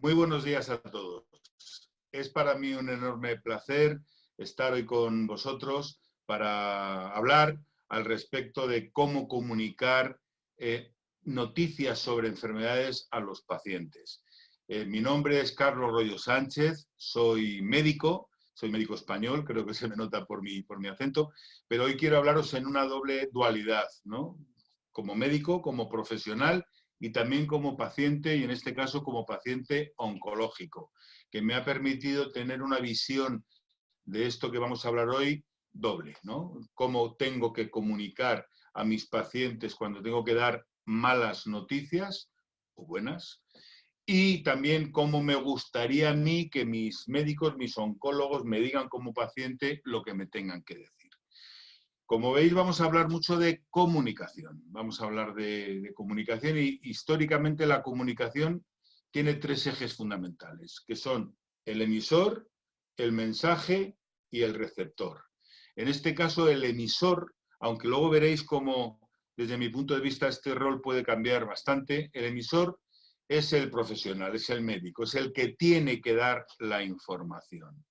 Muy buenos días a todos. Es para mí un enorme placer estar hoy con vosotros para hablar al respecto de cómo comunicar noticias sobre enfermedades a los pacientes. Mi nombre es Carlos Royo Sánchez, soy médico español, creo que se me nota por mi acento, pero hoy quiero hablaros en una doble dualidad, ¿no? Como médico, como profesional y también como paciente, y en este caso como paciente oncológico, que me ha permitido tener una visión de esto que vamos a hablar hoy doble, ¿no? Cómo tengo que comunicar a mis pacientes cuando tengo que dar malas noticias o buenas, y también cómo me gustaría a mí que mis médicos, mis oncólogos, me digan como paciente lo que me tengan que decir. Como veis, vamos a hablar mucho de comunicación. Vamos a hablar de comunicación y históricamente la comunicación tiene tres ejes fundamentales, que son el emisor, el mensaje y el receptor. En este caso, el emisor, aunque luego veréis cómo desde mi punto de vista este rol puede cambiar bastante, el emisor es el profesional, es el médico, es el que tiene que dar la información.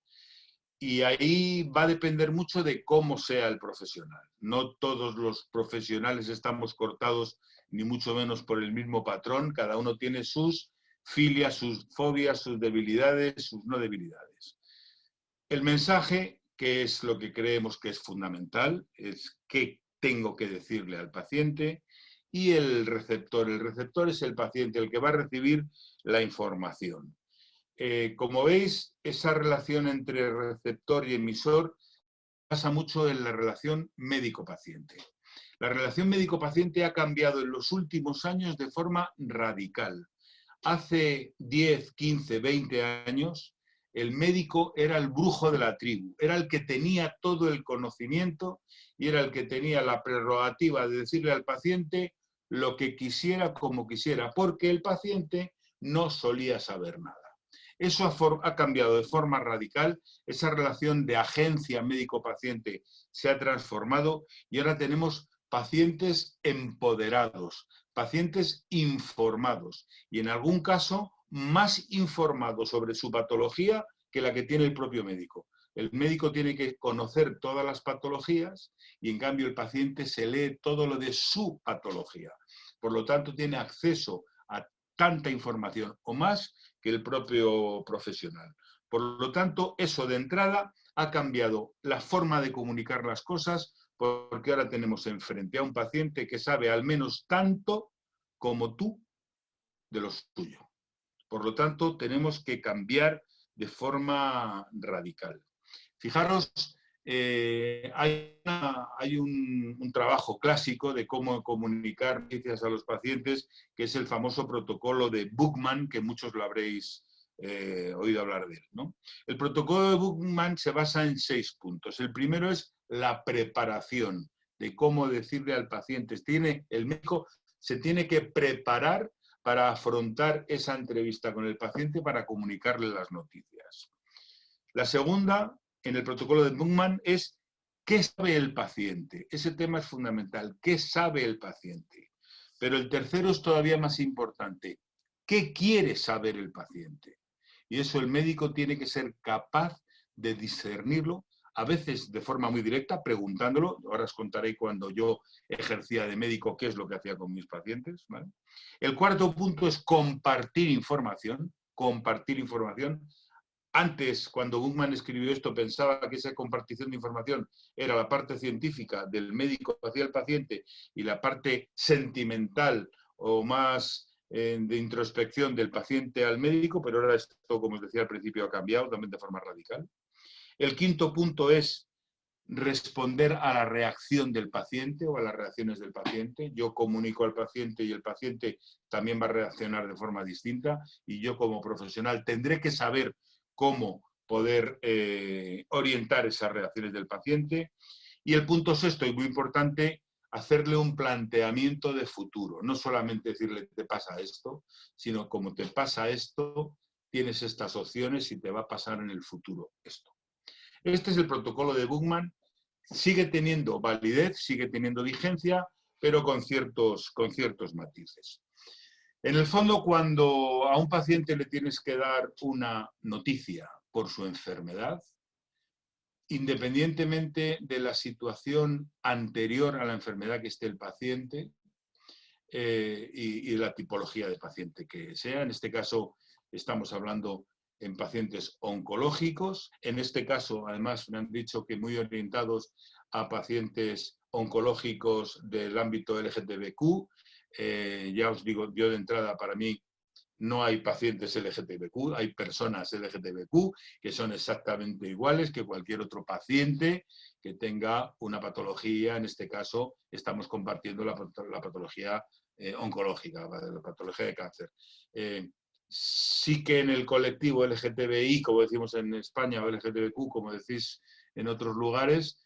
Y ahí va a depender mucho de cómo sea el profesional. No todos los profesionales estamos cortados, ni mucho menos por el mismo patrón. Cada uno tiene sus filias, sus fobias, sus debilidades, sus no debilidades. El mensaje, que es lo que creemos que es fundamental, es qué tengo que decirle al paciente. Y el receptor es el paciente, el que va a recibir la información. Como veis, esa relación entre receptor y emisor pasa mucho en la relación médico-paciente. La relación médico-paciente ha cambiado en los últimos años de forma radical. Hace 10, 15, 20 años, el médico era el brujo de la tribu, era el que tenía todo el conocimiento y era el que tenía la prerrogativa de decirle al paciente lo que quisiera, como quisiera, porque el paciente no solía saber nada. Eso ha cambiado de forma radical, esa relación de agencia médico-paciente se ha transformado y ahora tenemos pacientes empoderados, pacientes informados y en algún caso más informados sobre su patología que la que tiene el propio médico. El médico tiene que conocer todas las patologías y en cambio el paciente se lee todo lo de su patología. Por lo tanto, tiene acceso a tanta información o más que el propio profesional. Por lo tanto, eso de entrada ha cambiado la forma de comunicar las cosas porque ahora tenemos enfrente a un paciente que sabe al menos tanto como tú de lo suyo. Por lo tanto, tenemos que cambiar de forma radical. Fijaros, hay un trabajo clásico de cómo comunicar noticias a los pacientes, que es el famoso protocolo de Bookman, que muchos lo habréis oído hablar de él, ¿no? El protocolo de Bookman se basa en 6 puntos. El primero es la preparación, de cómo decirle al paciente. El médico se tiene que preparar para afrontar esa entrevista con el paciente para comunicarle las noticias. La segunda, en el protocolo de Bookman, es ¿qué sabe el paciente? Ese tema es fundamental. ¿Qué sabe el paciente? Pero el tercero es todavía más importante. ¿Qué quiere saber el paciente? Y eso el médico tiene que ser capaz de discernirlo, a veces de forma muy directa, preguntándolo. Ahora os contaré cuando yo ejercía de médico qué es lo que hacía con mis pacientes, ¿vale? El cuarto punto es compartir información. Compartir información. Antes, cuando Bookman escribió esto, pensaba que esa compartición de información era la parte científica del médico hacia el paciente y la parte sentimental o más de introspección del paciente al médico, pero ahora esto, como os decía al principio, ha cambiado también de forma radical. El quinto punto es responder a la reacción del paciente o a las reacciones del paciente. Yo comunico al paciente y el paciente también va a reaccionar de forma distinta y yo como profesional tendré que saber cómo poder orientar esas reacciones del paciente. Y el punto sexto, y muy importante, hacerle un planteamiento de futuro. No solamente decirle te pasa esto, sino como te pasa esto, tienes estas opciones y te va a pasar en el futuro esto. Este es el protocolo de Bookman. Sigue teniendo validez, sigue teniendo vigencia, pero con ciertos matices. En el fondo, cuando a un paciente le tienes que dar una noticia por su enfermedad, independientemente de la situación anterior a la enfermedad que esté el paciente y la tipología de paciente que sea, en este caso estamos hablando en pacientes oncológicos, en este caso además me han dicho que muy orientados a pacientes oncológicos del ámbito LGTBQ. Ya os digo, yo de entrada, para mí no hay pacientes LGTBQ, hay personas LGTBQ que son exactamente iguales que cualquier otro paciente que tenga una patología. En este caso estamos compartiendo la patología oncológica, la patología de cáncer. Sí que en el colectivo LGTBI, como decimos en España, o LGTBQ, como decís en otros lugares,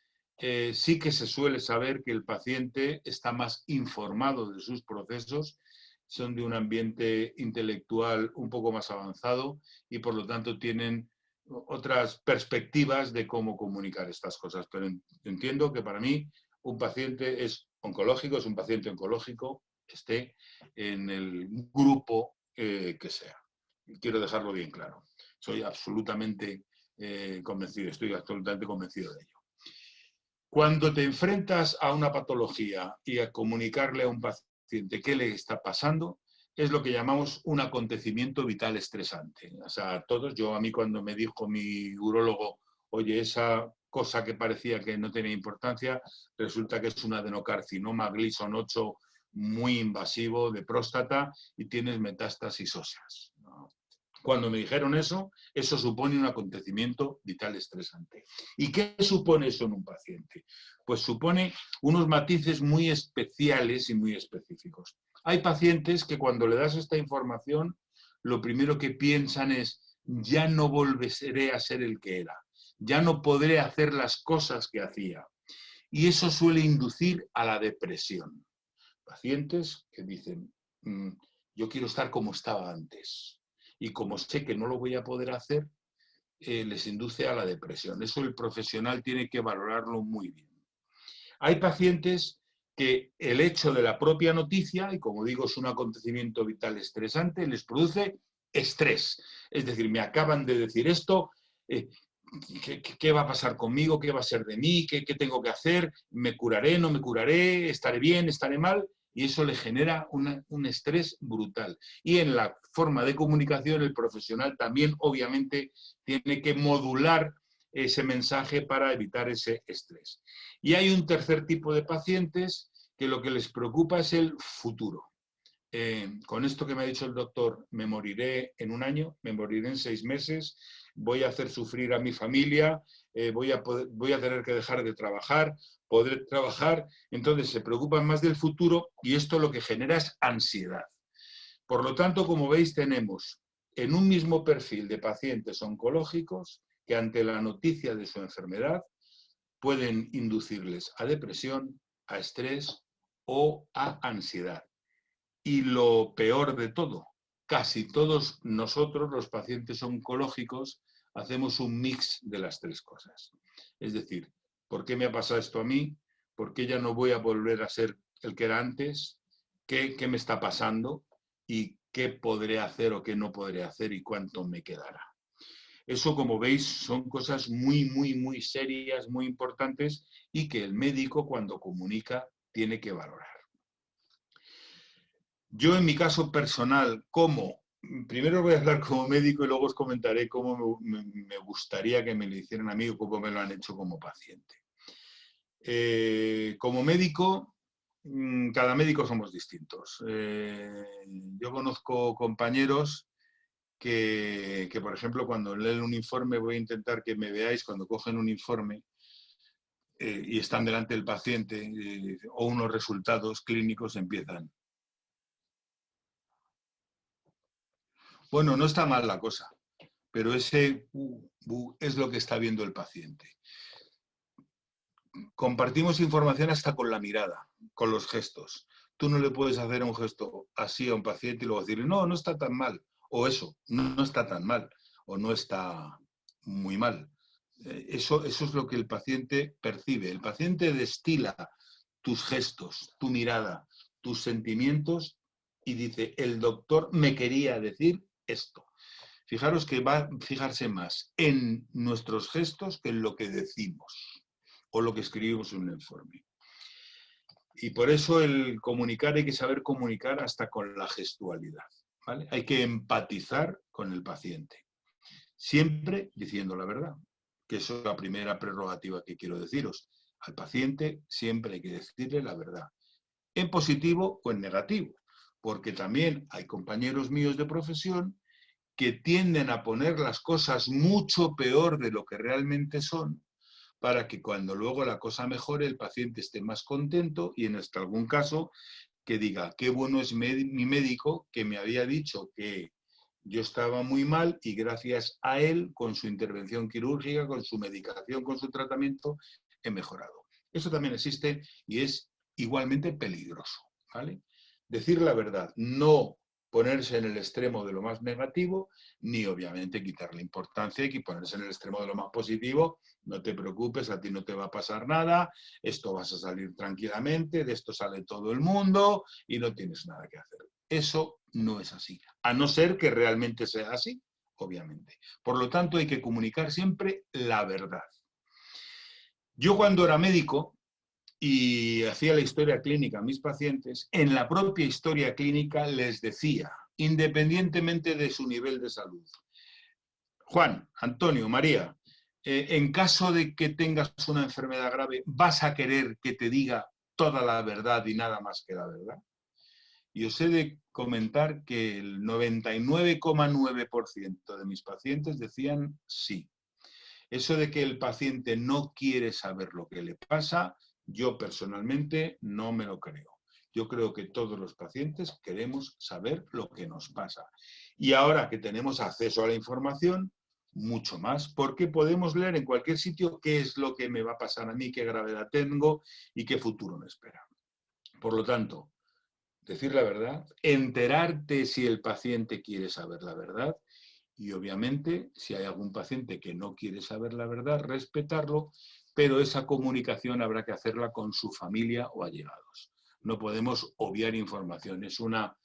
sí que se suele saber que el paciente está más informado de sus procesos, son de un ambiente intelectual un poco más avanzado y por lo tanto tienen otras perspectivas de cómo comunicar estas cosas. Pero entiendo que para mí un paciente es oncológico, es un paciente oncológico, esté en el grupo que sea. Quiero dejarlo bien claro. Soy absolutamente convencido, estoy absolutamente convencido de ello. Cuando te enfrentas a una patología y a comunicarle a un paciente qué le está pasando, es lo que llamamos un acontecimiento vital estresante. O sea, a mí cuando me dijo mi urólogo, oye, esa cosa que parecía que no tenía importancia, resulta que es un adenocarcinoma Gleason 8 muy invasivo de próstata y tienes metástasis óseas. Cuando me dijeron eso, eso supone un acontecimiento vital estresante. ¿Y qué supone eso en un paciente? Pues supone unos matices muy especiales y muy específicos. Hay pacientes que cuando le das esta información, lo primero que piensan es, ya no volveré a ser el que era, ya no podré hacer las cosas que hacía. Y eso suele inducir a la depresión. Pacientes que dicen, yo quiero estar como estaba antes. Y como sé que no lo voy a poder hacer, les induce a la depresión. Eso el profesional tiene que valorarlo muy bien. Hay pacientes que el hecho de la propia noticia, y como digo, es un acontecimiento vital estresante, les produce estrés. Es decir, me acaban de decir esto, ¿qué va a pasar conmigo? ¿Qué va a ser de mí? ¿Qué tengo que hacer? ¿Me curaré? ¿No me curaré? ¿Estaré bien? ¿Estaré mal? Y eso le genera un estrés brutal. Y en la forma de comunicación, el profesional también, obviamente, tiene que modular ese mensaje para evitar ese estrés. Y hay un tercer tipo de pacientes que lo que les preocupa es el futuro. Con esto que me ha dicho el doctor, me moriré en un año, me moriré en 6 meses, voy a hacer sufrir a mi familia, voy a tener que dejar de trabajar, poder trabajar. Entonces se preocupan más del futuro y esto lo que genera es ansiedad. Por lo tanto, como veis, tenemos en un mismo perfil de pacientes oncológicos que ante la noticia de su enfermedad pueden inducirles a depresión, a estrés o a ansiedad. Y lo peor de todo, casi todos nosotros, los pacientes oncológicos, hacemos un mix de las tres cosas. Es decir, ¿por qué me ha pasado esto a mí? ¿Por qué ya no voy a volver a ser el que era antes? ¿Qué me está pasando? ¿Y qué podré hacer o qué no podré hacer y cuánto me quedará? Eso, como veis, son cosas muy, muy, muy serias, muy importantes y que el médico, cuando comunica, tiene que valorar. Yo, en mi caso personal, primero voy a hablar como médico y luego os comentaré cómo me gustaría que me lo hicieran a mí o cómo me lo han hecho como paciente. Como médico, cada médico somos distintos. Yo conozco compañeros que, por ejemplo, cuando leen un informe, voy a intentar que me veáis, cuando cogen un informe y están delante del paciente o unos resultados clínicos, empiezan. Bueno, no está mal la cosa, pero ese es lo que está viendo el paciente. Compartimos información hasta con la mirada, con los gestos. Tú no le puedes hacer un gesto así a un paciente y luego decirle, no, no está tan mal, o eso, no está tan mal, o no está muy mal. Eso es lo que el paciente percibe. El paciente destila tus gestos, tu mirada, tus sentimientos y dice, el doctor me quería decir esto. Fijaros que va a fijarse más en nuestros gestos que en lo que decimos o lo que escribimos en un informe. Y por eso el comunicar, hay que saber comunicar hasta con la gestualidad, ¿vale? Hay que empatizar con el paciente, siempre diciendo la verdad, que eso es la primera prerrogativa que quiero deciros. Al paciente siempre hay que decirle la verdad, en positivo o en negativo, porque también hay compañeros míos de profesión que tienden a poner las cosas mucho peor de lo que realmente son, para que cuando luego la cosa mejore el paciente esté más contento y en algún caso que diga, qué bueno es mi médico que me había dicho que yo estaba muy mal y gracias a él, con su intervención quirúrgica, con su medicación, con su tratamiento, he mejorado. Eso también existe y es igualmente peligroso, ¿vale? Decir la verdad, no ponerse en el extremo de lo más negativo, ni obviamente quitarle importancia y ponerse en el extremo de lo más positivo. No te preocupes, a ti no te va a pasar nada, esto vas a salir tranquilamente, de esto sale todo el mundo y no tienes nada que hacer. Eso no es así, a no ser que realmente sea así, obviamente. Por lo tanto, hay que comunicar siempre la verdad. Yo cuando era médico y hacía la historia clínica a mis pacientes, en la propia historia clínica les decía, independientemente de su nivel de salud, Juan, Antonio, María, en caso de que tengas una enfermedad grave, ¿vas a querer que te diga toda la verdad y nada más que la verdad? Y os he de comentar que el 99,9% de mis pacientes decían sí. Eso de que el paciente no quiere saber lo que le pasa, yo personalmente no me lo creo. Yo creo que todos los pacientes queremos saber lo que nos pasa. Y ahora que tenemos acceso a la información, mucho más, porque podemos leer en cualquier sitio qué es lo que me va a pasar a mí, qué gravedad tengo y qué futuro me espera. Por lo tanto, decir la verdad, enterarte si el paciente quiere saber la verdad y obviamente si hay algún paciente que no quiere saber la verdad, respetarlo, pero esa comunicación habrá que hacerla con su familia o allegados. No podemos obviar información, es una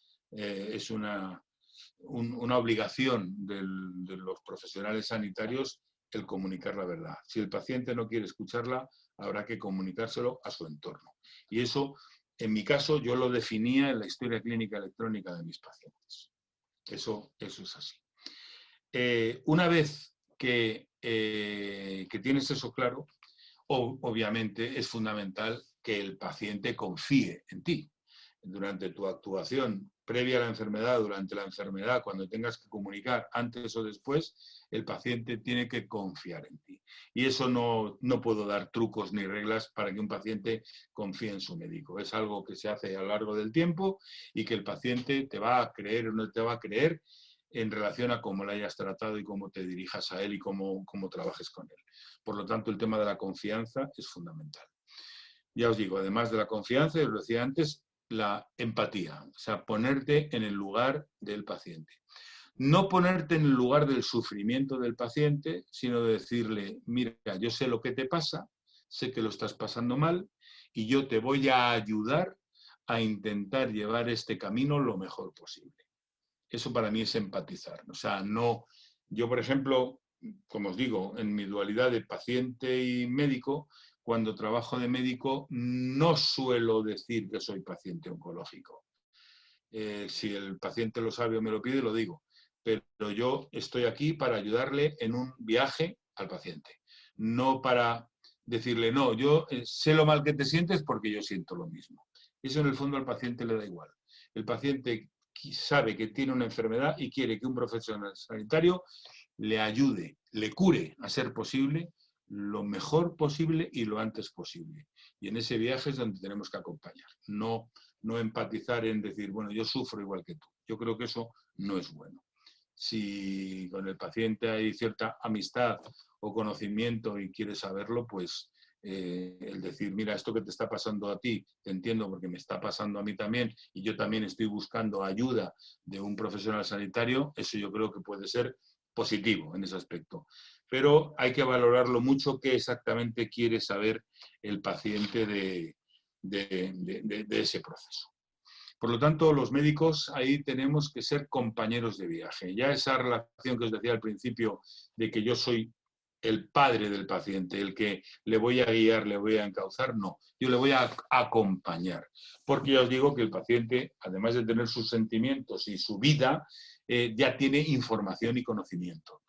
obligación de los profesionales sanitarios el comunicar la verdad. Si el paciente no quiere escucharla, habrá que comunicárselo a su entorno. Y eso, en mi caso, yo lo definía en la historia clínica electrónica de mis pacientes. Eso es así. Una vez que tienes eso claro, obviamente es fundamental que el paciente confíe en ti. Durante tu actuación previa a la enfermedad, durante la enfermedad, cuando tengas que comunicar antes o después, el paciente tiene que confiar en ti. Y eso no puedo dar trucos ni reglas para que un paciente confíe en su médico. Es algo que se hace a lo largo del tiempo y que el paciente te va a creer o no te va a creer en relación a cómo le hayas tratado y cómo te dirijas a él y cómo trabajes con él. Por lo tanto, el tema de la confianza es fundamental. Ya os digo, además de la confianza, os lo decía antes, la empatía, o sea, ponerte en el lugar del paciente. No ponerte en el lugar del sufrimiento del paciente, sino decirle, mira, yo sé lo que te pasa, sé que lo estás pasando mal y yo te voy a ayudar a intentar llevar este camino lo mejor posible. Eso para mí es empatizar. O sea, no, yo por ejemplo, como os digo, en mi dualidad de paciente y médico, cuando trabajo de médico no suelo decir que soy paciente oncológico. Si el paciente lo sabe o me lo pide, lo digo. Pero yo estoy aquí para ayudarle en un viaje al paciente. No para decirle, no, yo sé lo mal que te sientes porque yo siento lo mismo. Eso en el fondo al paciente le da igual. El paciente sabe que tiene una enfermedad y quiere que un profesional sanitario le ayude, le cure a ser posible lo mejor posible y lo antes posible. Y en ese viaje es donde tenemos que acompañar. No empatizar en decir, bueno, yo sufro igual que tú. Yo creo que eso no es bueno. Si con el paciente hay cierta amistad o conocimiento y quiere saberlo, pues el decir, mira, esto que te está pasando a ti, te entiendo porque me está pasando a mí también y yo también estoy buscando ayuda de un profesional sanitario, eso yo creo que puede ser positivo en ese aspecto. Pero hay que valorarlo mucho qué exactamente quiere saber el paciente de ese proceso. Por lo tanto, los médicos ahí tenemos que ser compañeros de viaje. Ya esa relación que os decía al principio de que yo soy el padre del paciente, el que le voy a guiar, le voy a encauzar, no. Yo le voy a acompañar. Porque ya os digo que el paciente, además de tener sus sentimientos y su vida, ya tiene información y conocimiento.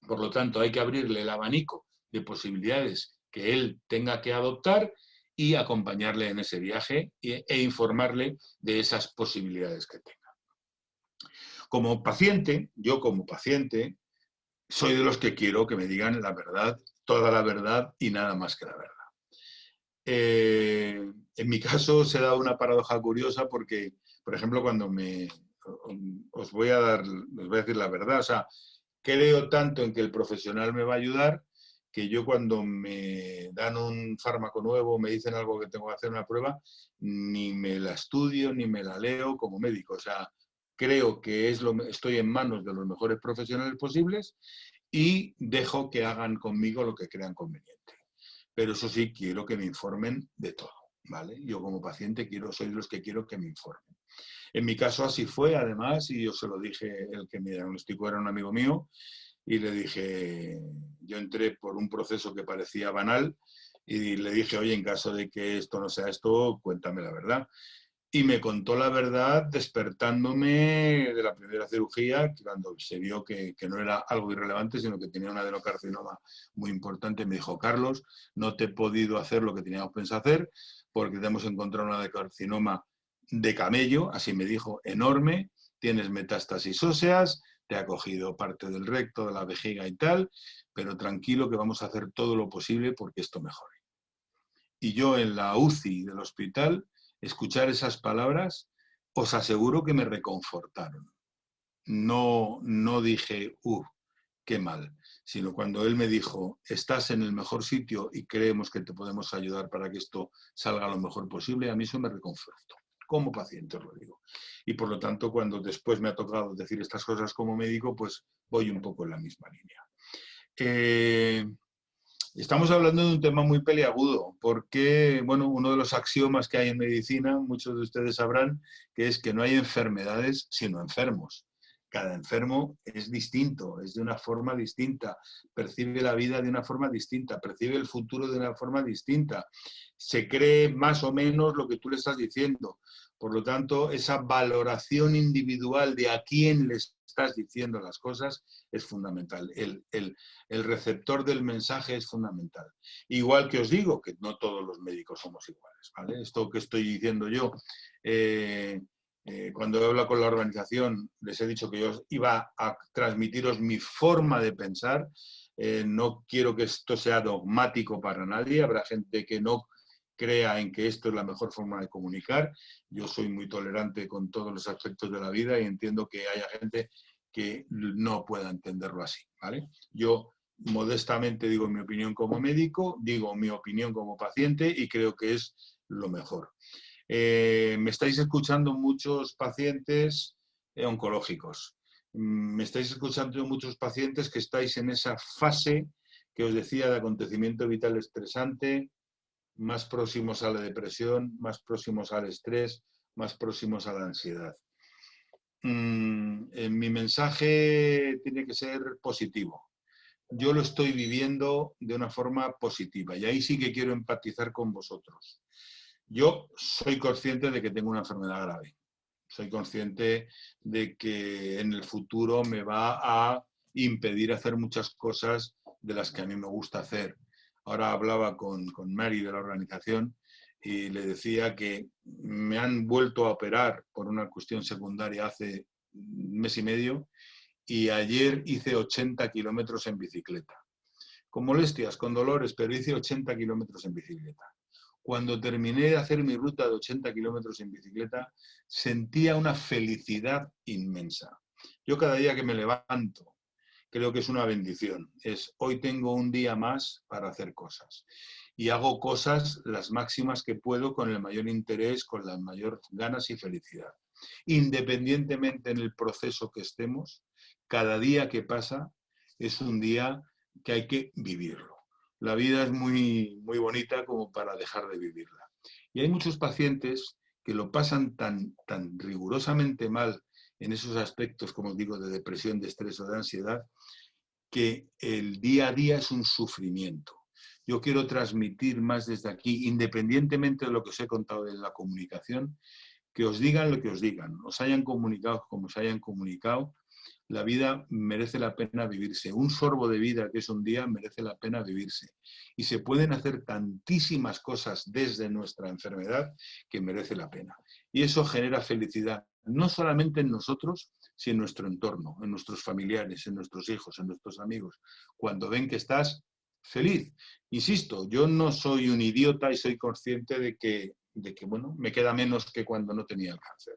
Por lo tanto, hay que abrirle el abanico de posibilidades que él tenga que adoptar y acompañarle en ese viaje e informarle de esas posibilidades que tenga. Como paciente, yo como paciente, soy de los que quiero que me digan la verdad, toda la verdad y nada más que la verdad. En mi caso se da una paradoja curiosa porque, por ejemplo, cuando os voy a decir la verdad, o sea, creo tanto en que el profesional me va a ayudar que yo cuando me dan un fármaco nuevo, me dicen algo que tengo que hacer una prueba, ni me la estudio, ni me la leo como médico. O sea, creo que estoy en manos de los mejores profesionales posibles y dejo que hagan conmigo lo que crean conveniente. Pero eso sí, quiero que me informen de todo, ¿vale? Yo como paciente soy de los que quiero que me informen. En mi caso así fue, además, y yo se lo dije, el que me diagnosticó era un amigo mío, y le dije, yo entré por un proceso que parecía banal, y le dije, oye, en caso de que esto no sea esto, cuéntame la verdad. Y me contó la verdad despertándome de la primera cirugía, cuando se vio que no era algo irrelevante, sino que tenía un adenocarcinoma muy importante. Me dijo, Carlos, no te he podido hacer lo que teníamos pensado hacer, porque te hemos encontrado un adenocarcinoma de camello, así me dijo, enorme, tienes metástasis óseas, te ha cogido parte del recto, de la vejiga y tal, pero tranquilo que vamos a hacer todo lo posible porque esto mejore. Y yo en la UCI del hospital, escuchar esas palabras, os aseguro que me reconfortaron. No dije, qué mal, sino cuando él me dijo, estás en el mejor sitio y creemos que te podemos ayudar para que esto salga lo mejor posible, a mí eso me reconfortó. Como paciente os lo digo. Y por lo tanto, cuando después me ha tocado decir estas cosas como médico, pues voy un poco en la misma línea. Estamos hablando de un tema muy peliagudo, porque, bueno, uno de los axiomas que hay en medicina, muchos de ustedes sabrán, que es que no hay enfermedades sino enfermos. Cada enfermo es distinto, es de una forma distinta, percibe la vida de una forma distinta, percibe el futuro de una forma distinta, se cree más o menos lo que tú le estás diciendo. Por lo tanto, esa valoración individual de a quién le estás diciendo las cosas es fundamental. El receptor del mensaje es fundamental. Igual que os digo que no todos los médicos somos iguales, ¿vale? Esto que estoy diciendo yo, cuando he hablado con la organización, les he dicho que yo iba a transmitiros mi forma de pensar. No quiero que esto sea dogmático para nadie. Habrá gente que no crea en que esto es la mejor forma de comunicar. Yo soy muy tolerante con todos los aspectos de la vida y entiendo que haya gente que no pueda entenderlo así, ¿vale? Yo modestamente digo mi opinión como médico, digo mi opinión como paciente y creo que es lo mejor. Me estáis escuchando muchos pacientes oncológicos. Me estáis escuchando muchos pacientes que estáis en esa fase que os decía de acontecimiento vital estresante, más próximos a la depresión, más próximos al estrés, más próximos a la ansiedad. Mi mensaje tiene que ser positivo. Yo lo estoy viviendo de una forma positiva y ahí sí que quiero empatizar con vosotros. Yo soy consciente de que tengo una enfermedad grave. Soy consciente de que en el futuro me va a impedir hacer muchas cosas de las que a mí me gusta hacer. Ahora hablaba con Mary de la organización y le decía que me han vuelto a operar por una cuestión secundaria hace un mes y medio y ayer hice 80 kilómetros en bicicleta. Con molestias, con dolores, pero hice 80 kilómetros en bicicleta. Cuando terminé de hacer mi ruta de 80 kilómetros en bicicleta, sentía una felicidad inmensa. Yo cada día que me levanto, creo que es una bendición. Hoy tengo un día más para hacer cosas. Y hago cosas las máximas que puedo con el mayor interés, con las mayores ganas y felicidad. Independientemente en el proceso que estemos, cada día que pasa es un día que hay que vivirlo. La vida es muy, muy bonita como para dejar de vivirla. Y hay muchos pacientes que lo pasan tan rigurosamente mal en esos aspectos, como os digo, de depresión, de estrés o de ansiedad, que el día a día es un sufrimiento. Yo quiero transmitir más desde aquí, independientemente de lo que os he contado de la comunicación, que os digan lo que os digan, os hayan comunicado como os hayan comunicado, la vida merece la pena vivirse. Un sorbo de vida que es un día merece la pena vivirse. Y se pueden hacer tantísimas cosas desde nuestra enfermedad que merece la pena. Y eso genera felicidad, no solamente en nosotros, sino en nuestro entorno, en nuestros familiares, en nuestros hijos, en nuestros amigos. Cuando ven que estás feliz. Insisto, yo no soy un idiota y soy consciente de que bueno, me queda menos que cuando no tenía el cáncer.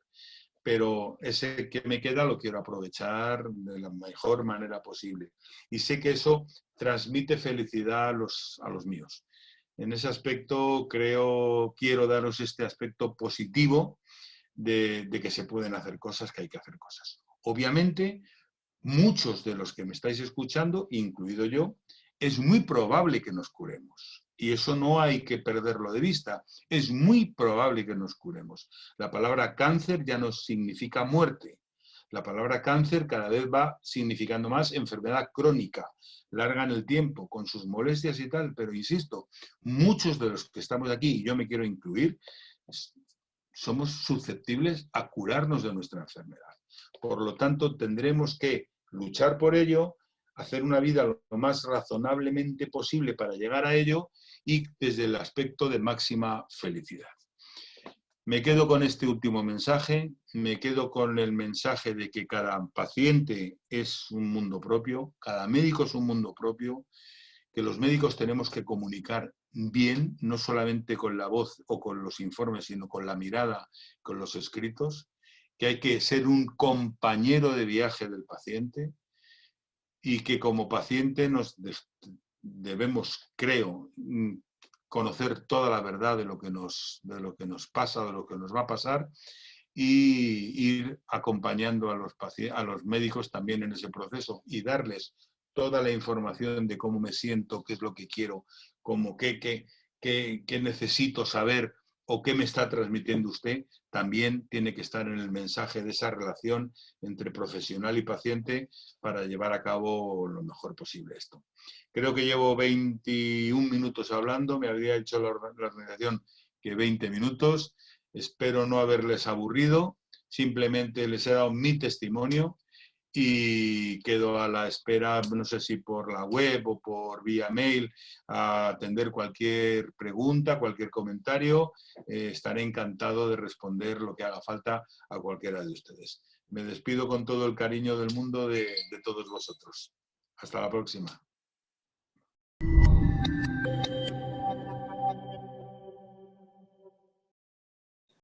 Pero ese que me queda lo quiero aprovechar de la mejor manera posible. Y sé que eso transmite felicidad a los míos. En ese aspecto quiero daros este aspecto positivo de que se pueden hacer cosas, que hay que hacer cosas. Obviamente, muchos de los que me estáis escuchando, incluido yo, es muy probable que nos curemos. Y eso no hay que perderlo de vista. Es muy probable que nos curemos. La palabra cáncer ya no significa muerte. La palabra cáncer cada vez va significando más enfermedad crónica, larga en el tiempo, con sus molestias y tal. Pero insisto, muchos de los que estamos aquí, y yo me quiero incluir, somos susceptibles a curarnos de nuestra enfermedad. Por lo tanto, tendremos que luchar por ello, hacer una vida lo más razonablemente posible para llegar a ello y desde el aspecto de máxima felicidad. Me quedo con este último mensaje, me quedo con el mensaje de que cada paciente es un mundo propio, cada médico es un mundo propio, que los médicos tenemos que comunicar bien, no solamente con la voz o con los informes, sino con la mirada, con los escritos, que hay que ser un compañero de viaje del paciente y que como paciente debemos, creo, conocer toda la verdad de lo que nos pasa, de lo que nos va a pasar y ir acompañando a los médicos también en ese proceso y darles toda la información de cómo me siento, qué es lo que quiero, qué necesito saber o qué me está transmitiendo usted, también tiene que estar en el mensaje de esa relación entre profesional y paciente para llevar a cabo lo mejor posible esto. Creo que llevo 21 minutos hablando, me había hecho la organización que 20 minutos. Espero no haberles aburrido, simplemente les he dado mi testimonio y quedo a la espera, no sé si por la web o por vía mail, a atender cualquier pregunta, cualquier comentario. Estaré encantado de responder lo que haga falta a cualquiera de ustedes. Me despido con todo el cariño del mundo de todos vosotros. Hasta la próxima.